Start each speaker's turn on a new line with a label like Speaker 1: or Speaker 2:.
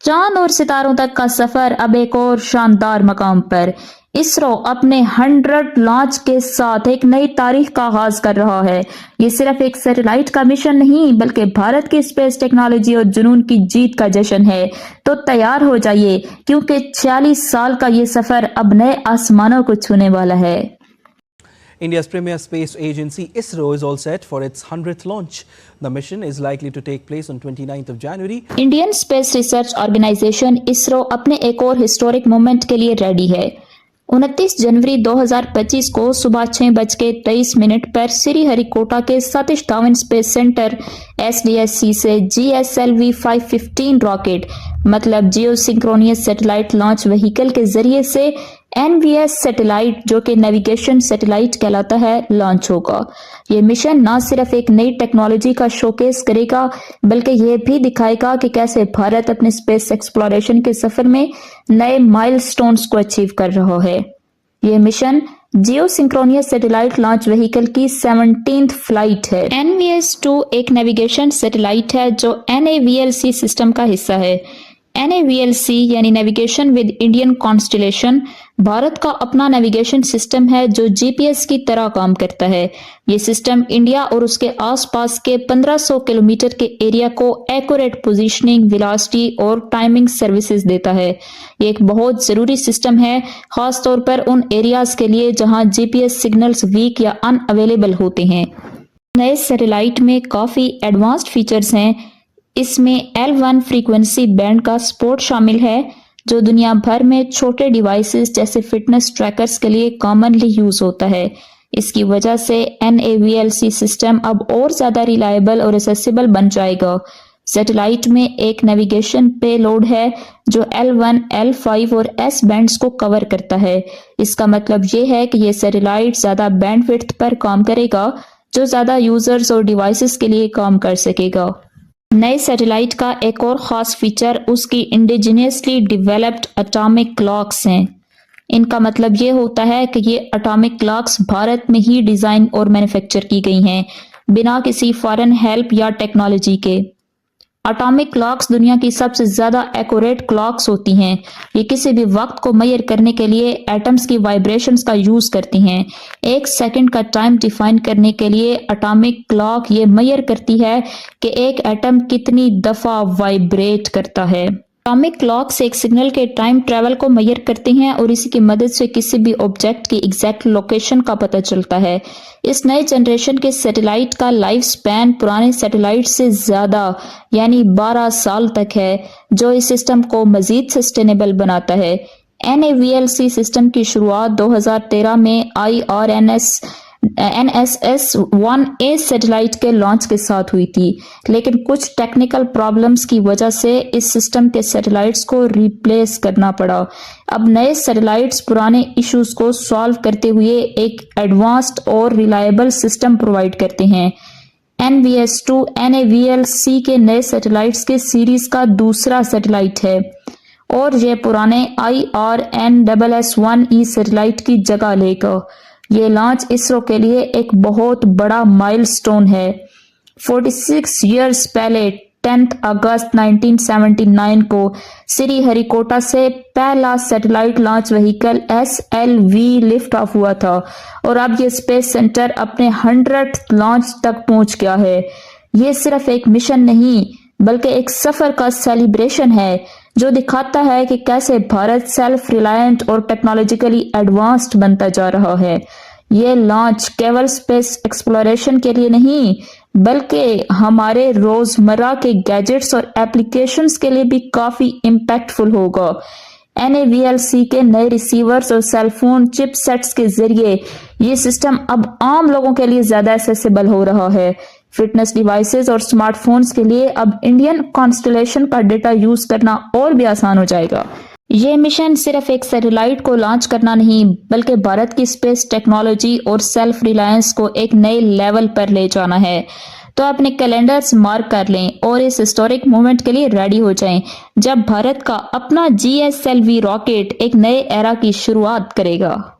Speaker 1: चांद और सितारों तक का सफर अब एक और शानदार मकाम पर। इसरो अपने 100 लॉन्च के साथ एक नई तारीख का आगाज कर रहा है। ये सिर्फ एक सैटेलाइट का मिशन नहीं बल्कि भारत की स्पेस टेक्नोलॉजी और जुनून की जीत का जश्न है। तो तैयार हो जाइए क्योंकि 40 साल का ये सफर अब नए आसमानों को छूने वाला है।
Speaker 2: India's premier space agency ISRO is all set for its 100th launch. The mission is likely to take place on 29th of January.
Speaker 1: Indian Space Research Organisation ISRO अपने एक और हिस्टोरिक मोमेंट के लिए रेडी है। 29 जनवरी 2025 को सुबह 6:23 पर श्रीहरिकोटा के Satish Dhawan space centre SDSC से GSLV 515 रॉकेट मतलब जियो सिंक्रोनियस सैटेलाइट लॉन्च व्हीकल के जरिए से NVS सैटेलाइट जो कि नेविगेशन सैटेलाइट कहलाता है लॉन्च होगा। ये मिशन न सिर्फ एक नई टेक्नोलॉजी का शोकेस करेगा बल्कि यह भी दिखाएगा कि कैसे भारत अपने स्पेस एक्सप्लोरेशन के सफर में नए माइलस्टोन्स को अचीव कर रहा है। ये मिशन जियो सिंक्रोनियस सैटेलाइट लॉन्च व्हीकल की 17th फ्लाइट है। NVS-2 एक नेविगेशन सैटेलाइट है जो NAVLC सिस्टम का हिस्सा है। NAVLC यानी navigation with Indian constellation Bharat का अपना नेविगेशन सिस्टम है जो GPS की तरह काम करता है। ये सिस्टम इंडिया और उसके आसपास के 1500 किलोमीटर के एरिया को एक्यूरेट पोजीशनिंग, वेलोसिटी और टाइमिंग सर्विसेज देता है। ये एक बहुत जरूरी सिस्टम है, खास तौर पर उन एरियाज के लिए जहां GPS सिग्नल्स वीक या अनअवेलेबल होते हैं। नए सैटेलाइट में काफी एडवांस्ड फीचर्स हैं। इसमें L1 फ्रीक्वेंसी बैंड का सपोर्ट शामिल है जो दुनिया भर में छोटे डिवाइसेस जैसे फिटनेस ट्रैकर्स के लिए कॉमनली यूज होता है। इसकी वजह से NAVLC सिस्टम अब और ज्यादा रिलायबल और एक्सेसिबल बन जाएगा। सैटेलाइट में एक नेविगेशन पेलोड है जो L1, L5 और S बैंड्स को कवर करता है। इसका मतलब ये है कि ये सैटेलाइट ज्यादा बैंडविड्थ पर काम करेगा जो ज्यादा यूजर्स और डिवाइसेस के लिए काम कर सकेगा। नए सैटेलाइट का एक और खास फीचर उसकी इंडिजिनियसली डेवलप्ड एटॉमिक क्लॉक्स हैं। इनका मतलब ये होता है कि ये एटॉमिक क्लॉक्स भारत में ही डिजाइन और मैन्युफैक्चर की गई हैं बिना किसी फॉरेन हेल्प या टेक्नोलॉजी के। एटॉमिक क्लॉक्स दुनिया की सबसे ज्यादा एक्यूरेट क्लॉक्स होती हैं। ये किसी भी वक्त को मेजर करने के लिए एटम्स की वाइब्रेशंस का यूज करती हैं। 1 सेकंड का टाइम डिफाइन करने के लिए एटॉमिक क्लॉक ये मेजर करती है कि एक एटम कितनी दफा वाइब्रेट करता है। एटॉमिक क्लॉक्स एक सिग्नल के टाइम ट्रेवल को मेजर करती हैं और इसी की मदद से किसी भी ऑब्जेक्ट की एग्जैक्ट लोकेशन का पता चलता है। इस नए जनरेशन के सैटेलाइट का लाइफ स्पैन पुराने सैटेलाइट से ज्यादा यानी 12 साल तक है जो इस सिस्टम को मजीद सस्टेनेबल बनाता है। NAVLC सिस्टम की शुरुआत 2013 में NSS-1A सैटेलाइट के लॉन्च के साथ हुई थी, लेकिन कुछ टेक्निकल प्रॉब्लम्स की वजह से इस सिस्टम के सैटेलाइट्स को रिप्लेस करना पड़ा। अब नए सैटेलाइट्स पुराने इश्यूज को सॉल्व करते हुए एक एडवांस्ड और रिलायबल सिस्टम प्रोवाइड करते हैं। NVS-2 NAVLC के नए सैटेलाइट्स के सीरीज का दूसरा सैटेलाइट है और यह पुराने IRNSS-1E सैटेलाइट की जगह लेगा। ये लॉन्च इसरो के लिए एक बहुत बड़ा माइलस्टोन है। 46 इयर्स पहले 10 अगस्त 1979 को श्रीहरिकोटा से पहला satellite launch vehicle SLV lift off हुआ था और अब ये स्पेस सेंटर अपने 100th लॉन्च तक पहुंच गया है। ये सिर्फ एक मिशन नहीं बल्कि एक सफर का सेलिब्रेशन है जो दिखाता है कि कैसे भारत सेल्फ रिलायंट और टेक्नोलॉजिकली एडवांस्ड बनता जा रहा है। ये लॉन्च केवल स्पेस एक्सप्लोरेशन के लिए नहीं बल्कि हमारे रोजमर्रा के गैजेट्स और एप्लीकेशंस के लिए भी काफी इम्पैक्टफुल होगा। NAVLC के नए रिसीवर्स और सेलफोन चिपसेट्स के जरिए ये सिस्टम अब आम लोगों के लिए ज्यादा एक्सेसिबल हो रहा है। फिटनेस डिवाइसेस और स्मार्टफोन्स के लिए अब इंडियन कॉन्स्टेलेशन का डेटा यूज करना और भी आसान हो जाएगा। ये मिशन सिर्फ एक सैटेलाइट को लॉन्च करना नहीं बल्कि भारत की स्पेस टेक्नोलॉजी और सेल्फ रिलायंस को एक नए लेवल पर ले जाना है। तो अपने कैलेंडर्स मार्क कर लें और इस हिस्टोरिक मोमेंट के लिए रेडी हो जाएं जब भारत का अपना GSLV रॉकेट एक नए एरा की शुरुआत करेगा।